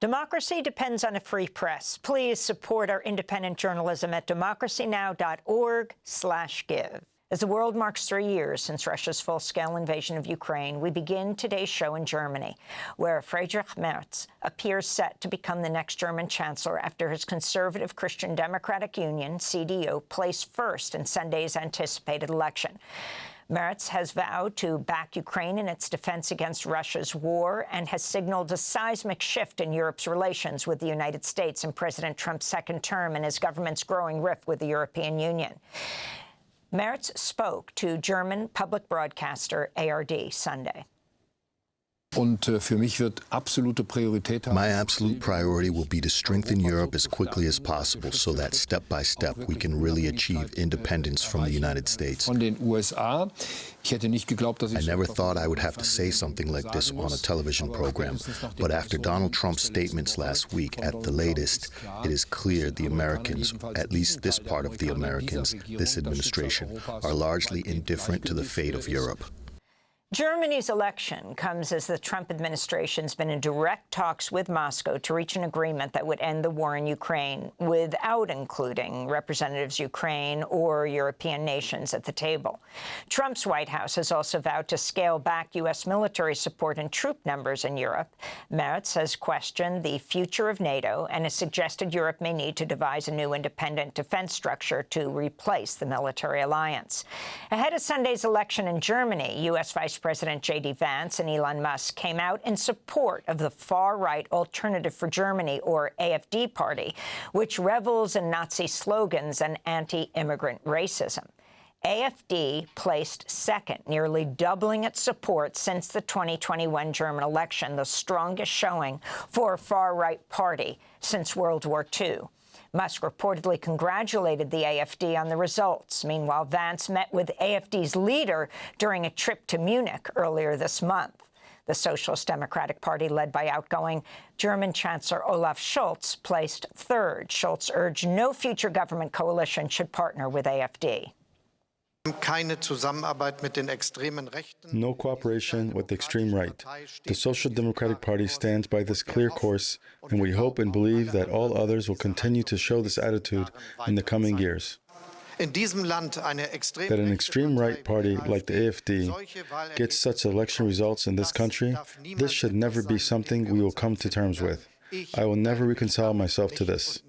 Democracy depends on a free press. Please support our independent journalism at democracynow.org/give. As the world marks 3 years since Russia's full-scale invasion of Ukraine, we begin today's show in Germany, where Friedrich Merz appears set to become the next German chancellor after his conservative Christian Democratic Union, CDU, placed first in Sunday's anticipated election. Merz has vowed to back Ukraine in its defense against Russia's war and has signaled a seismic shift in Europe's relations with the United States in President Trump's second term and his government's growing rift with the European Union. Merz spoke to German public broadcaster ARD Sunday. My absolute priority will be to strengthen Europe as quickly as possible so that step by step we can really achieve independence from the United States. I never thought I would have to say something like this on a television program, but after Donald Trump's statements last week at the latest, it is clear the Americans, at least this part of the Americans, this administration, are largely indifferent to the fate of Europe. Germany's election comes as the Trump administration's been in direct talks with Moscow to reach an agreement that would end the war in Ukraine without including representatives of Ukraine or European nations at the table. Trump's White House has also vowed to scale back U.S. military support and troop numbers in Europe. Merz has questioned the future of NATO and has suggested Europe may need to devise a new independent defense structure to replace the military alliance. Ahead of Sunday's election in Germany, U.S. Vice President J.D. Vance and Elon Musk came out in support of the far-right Alternative for Germany, or AfD party, which revels in Nazi slogans and anti-immigrant racism. AfD placed second, nearly doubling its support since the 2021 German election, the strongest showing for a far-right party since World War II. Musk reportedly congratulated the AfD on the results. Meanwhile, Vance met with AfD's leader during a trip to Munich earlier this month. The Socialist Democratic Party, led by outgoing German Chancellor Olaf Scholz, placed third. Scholz urged no future government coalition should partner with AfD. No cooperation with the extreme right. The Social Democratic Party stands by this clear course, and we hope and believe that all others will continue to show this attitude in the coming years. That an extreme right party like the AfD gets such election results in this country, this should never be something we will come to terms with. I will never reconcile myself to this.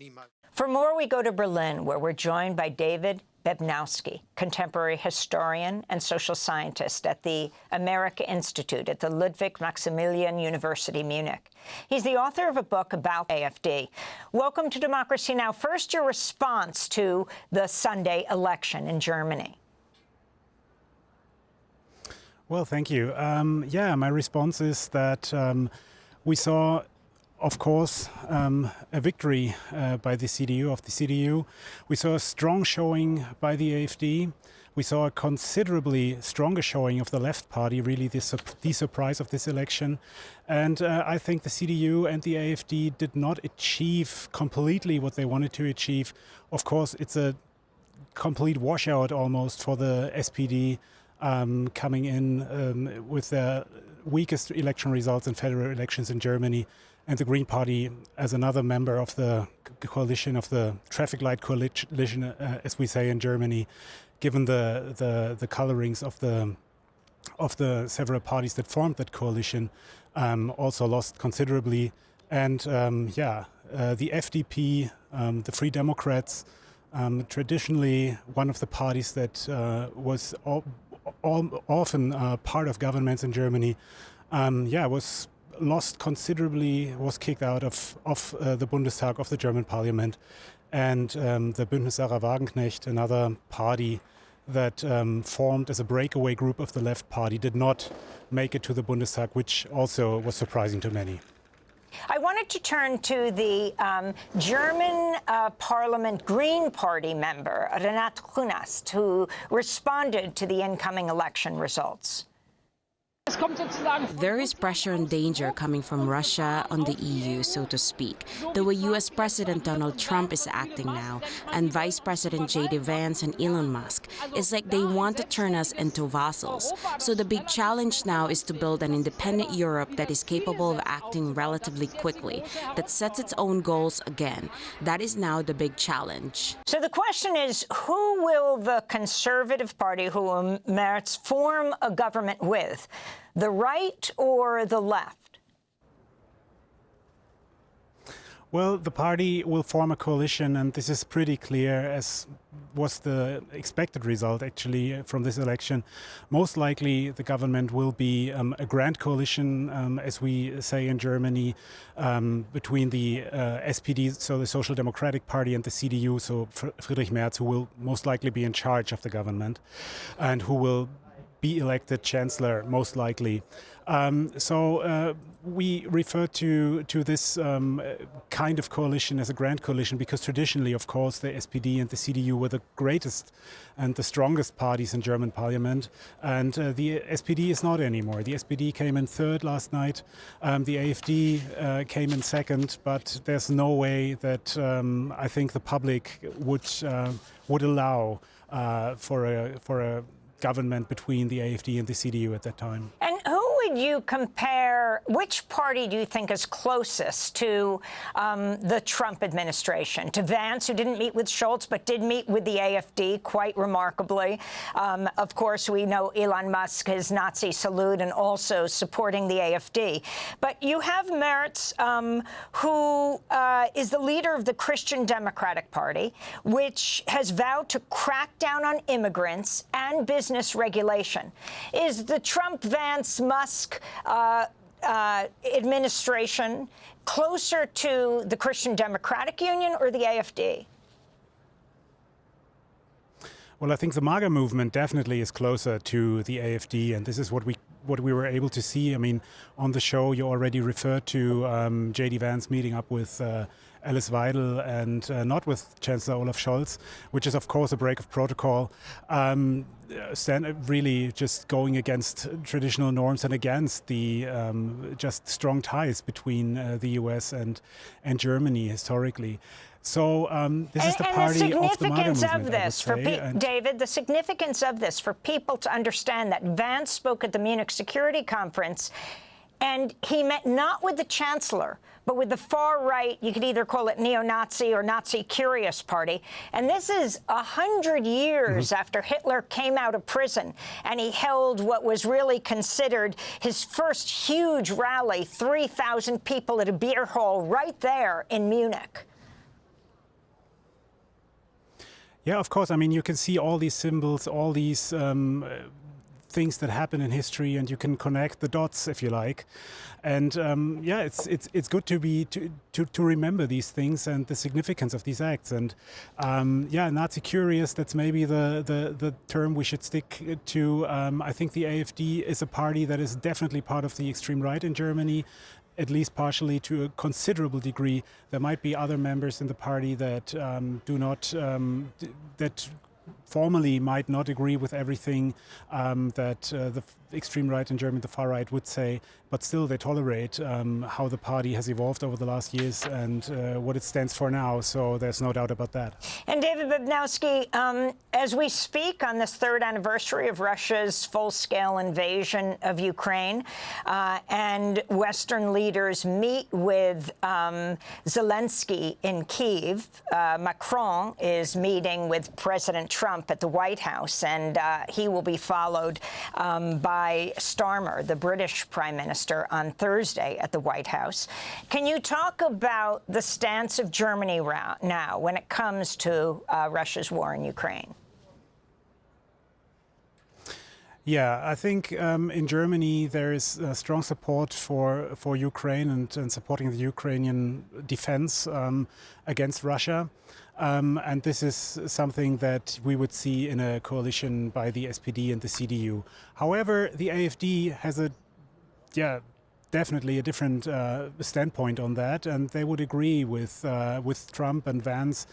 For more, we go to Berlin, where we're joined by David Bebnowski, contemporary historian and social scientist at the America Institute at the Ludwig Maximilian University, Munich. He's the author of a book about AfD. Welcome to Democracy Now! First, your response to the Sunday election in Germany. Well, thank you. My response is that we saw, of course, a victory by the CDU. We saw a strong showing by the AfD. We saw a considerably stronger showing of the left party, really the surprise of this election. And I think the CDU and the AfD did not achieve completely what they wanted to achieve. Of course, it's a complete washout almost for the SPD coming in with the weakest election results in federal elections in Germany. And the Green Party, as another member of the coalition, of the traffic light coalition, as we say in Germany, given the colorings of the several parties that formed that coalition, also lost considerably. And the FDP, the Free Democrats, traditionally one of the parties that was often part of governments in Germany, was lost considerably, was kicked out of the Bundestag, of the German parliament. And the Bündnis Sarah Wagenknecht, another party that formed as a breakaway group of the left party, did not make it to the Bundestag, which also was surprising to many. I wanted to turn to the German Parliament Green Party member, Renate Künast, who responded to the incoming election results. There is pressure and danger coming from Russia on the EU, so to speak. The way U.S. President Donald Trump is acting now, and Vice President J.D. Vance and Elon Musk, it's like they want to turn us into vassals. So the big challenge now is to build an independent Europe that is capable of acting relatively quickly, that sets its own goals again. That is now the big challenge. So the question is, who will the Conservative Party, who will Merz, form a government with? The right or the left? Well, the party will form a coalition, and this is pretty clear, as was the expected result, actually, from this election. Most likely, the government will be a grand coalition, as we say in Germany, between the SPD, so the Social Democratic Party, and the CDU, so Friedrich Merz, who will most likely be in charge of the government, and who will be elected chancellor, most likely. We refer to this kind of coalition as a grand coalition because traditionally, of course, the SPD and the CDU were the greatest and the strongest parties in German parliament. And the SPD is not anymore. The SPD came in third last night. The AfD came in second. But there's no way that I think the public would allow for a government between the AfD and the CDU at that time. And who would you compare, which party do you think is closest to the Trump administration? To Vance, who didn't meet with Scholz, but did meet with the AfD quite remarkably. Of course, we know Elon Musk, his Nazi salute, and also supporting the AfD. But you have Merz, who is the leader of the Christian Democratic Party, which has vowed to crack down on immigrants and business regulation. Is the Trump-Vance-Musk administration closer to the Christian Democratic Union or the AfD? Well, I think the MAGA movement definitely is closer to the AfD, and this is what we were able to see. I mean, on the show, you already referred to J.D. Vance meeting up with Alice Weidel and not with Chancellor Olaf Scholz, which is, of course, a break of protocol. Really just going against traditional norms and against the just strong ties between the US and Germany historically. So this is the party of the MAGA movement, David, the significance of this for people to understand that Vance spoke at the Munich Security Conference, and he met not with the Chancellor, but with the far-right, you could either call it neo-Nazi or Nazi-curious party. And this is 100 years after Hitler came out of prison, and he held what was really considered his first huge rally, 3,000 people at a beer hall right there in Munich. Yeah, of course. I mean, you can see all these symbols, all these things that happen in history, and you can connect the dots, if you like. And yeah, it's good to remember these things and the significance of these acts. And yeah, Nazi curious, that's maybe the term we should stick to. I think the AfD is a party that is definitely part of the extreme right in Germany, at least partially, to a considerable degree. There might be other members in the party that that formally might not agree with everything that the extreme right in Germany, the far right, would say, but still they tolerate how the party has evolved over the last years and what it stands for now. So there's no doubt about that. And David Bebnowski, as we speak on this third anniversary of Russia's full-scale invasion of Ukraine, and Western leaders meet with Zelensky in Kyiv, Macron is meeting with President Trump at the White House, and he will be followed by Starmer, the British Prime Minister, on Thursday at the White House. Can you talk about the stance of Germany now when it comes to Russia's war in Ukraine? Yeah, I think in Germany there is strong support for Ukraine and supporting the Ukrainian defense against Russia. And this is something that we would see in a coalition by the SPD and the CDU. However, the AfD has a definitely a different standpoint on that, and they would agree with Trump and Vance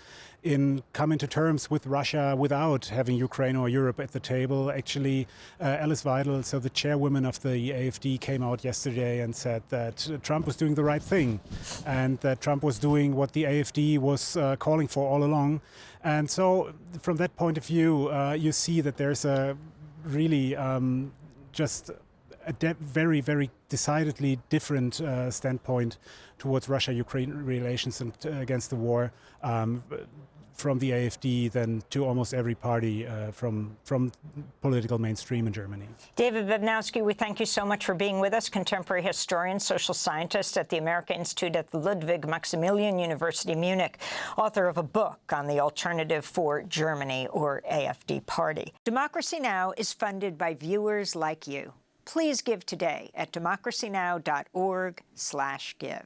in coming to terms with Russia without having Ukraine or Europe at the table. Actually, Alice Weidel, so the chairwoman of the AfD, came out yesterday and said that Trump was doing the right thing and that Trump was doing what the AfD was calling for all along. And so from that point of view, you see that there's a really just a very, very decidedly different standpoint towards Russia-Ukraine relations and against the war from the AfD than to almost every party from political mainstream in Germany. David Bebnowski, we thank you so much for being with us, contemporary historian, social scientist at the America Institute at the Ludwig Maximilian University, Munich, author of a book on the alternative for Germany, or AfD party. Democracy Now! Is funded by viewers like you. Please give today at democracynow.org/give.